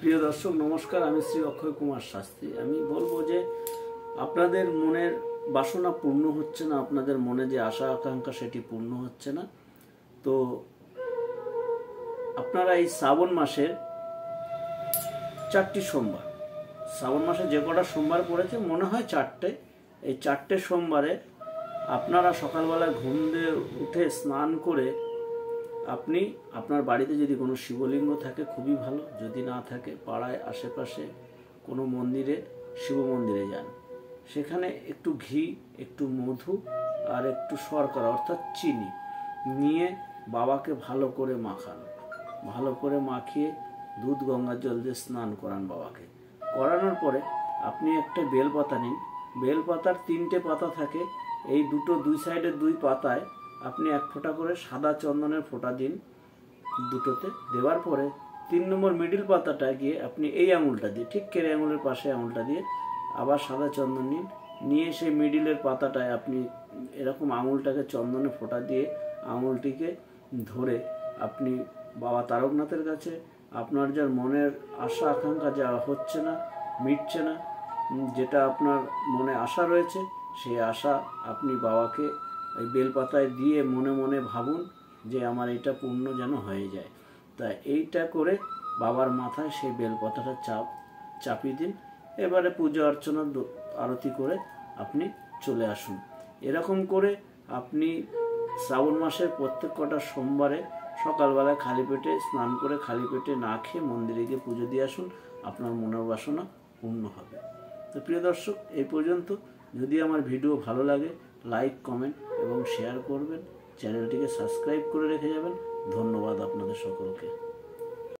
প্রিয় দর্শক নমস্কার, আমি শ্রী অক্ষয় কুমার শাস্ত্রী। আমি বলবো যে আপনাদের মনের বাসনা পূর্ণ হচ্ছে না, আপনাদের মনে যে আশা আকাঙ্ক্ষা সেটি পূর্ণ হচ্ছে না। তো আপনারা এই শ্রাবণ মাসের 4টি সোমবার, শ্রাবণ মাসে যে কটা সোমবার পড়েছে মনে হয় 4টে, এই 4টে সোমবারে আপনারা সকালবেলায় ঘুম দিয়ে উঠে স্নান করে আপনি আপনার বাড়িতে যদি কোনো শিবলিঙ্গ থাকে খুবই ভালো, যদি না থাকে পাড়ায় আশেপাশে কোনো মন্দিরে, শিব মন্দিরে যান। সেখানে একটু ঘি, একটু মধু আর একটু শর্করা অর্থাৎ চিনি নিয়ে বাবাকে ভালো করে মাখান। ভালো করে মাখিয়ে দুধ গঙ্গার জল দিয়ে স্নান করান বাবাকে। করানোর পরে আপনি একটা বেলপাতা নিন। বেলপাতার 3টে পাতা থাকে, এই দুই সাইডের 2 পাতায় আপনি 1 ফোঁটা করে সাদা চন্দনের ফোঁটা দিন দুটোতে। দেওয়ার পরে 3 নম্বর মিডিল পাতাটায় গিয়ে আপনি এই আঙুলটা দিয়ে, ঠিক কেড়ে আঙুলের পাশে আঙুলটা দিয়ে আবার সাদা চন্দন নিন। নিয়ে সেই মিডিলের পাতাটায় আপনি এরকম আঙুলটাকে চন্দনে ফোঁটা দিয়ে আঙুলটিকে ধরে আপনি বাবা তারকনাথের কাছে আপনার যার মনের আশা আকাঙ্ক্ষা যা হচ্ছে না, মিটছে না, যেটা আপনার মনে আশা রয়েছে, সেই আশা আপনি বাবাকে এই বেলপাতায় দিয়ে মনে মনে ভাবুন যে আমার এটা পূর্ণ যেন হয়ে যায়। তা এইটা করে বাবার মাথায় সেই বেলপাতাটা চাপিয়ে দিন। এবারে পূজা অর্চনা আরতি করে আপনি চলে আসুন। এরকম করে আপনি শ্রাবণ মাসের প্রত্যেক কটা সোমবারে সকালবেলায় খালি পেটে স্নান করে খালি পেটে না খেয়ে মন্দিরে গিয়ে পুজো দিয়ে আসুন, আপনার মনের বাসনা পূর্ণ হবে। তো প্রিয় দর্শক, এই পর্যন্ত। যদি আমার ভিডিও ভালো লাগে লাইক, কমেন্ট এবং শেয়ার করবেন, চ্যানেলটিকে সাবস্ক্রাইব করে রেখে যাবেন। ধন্যবাদ আপনাদের সকলকে।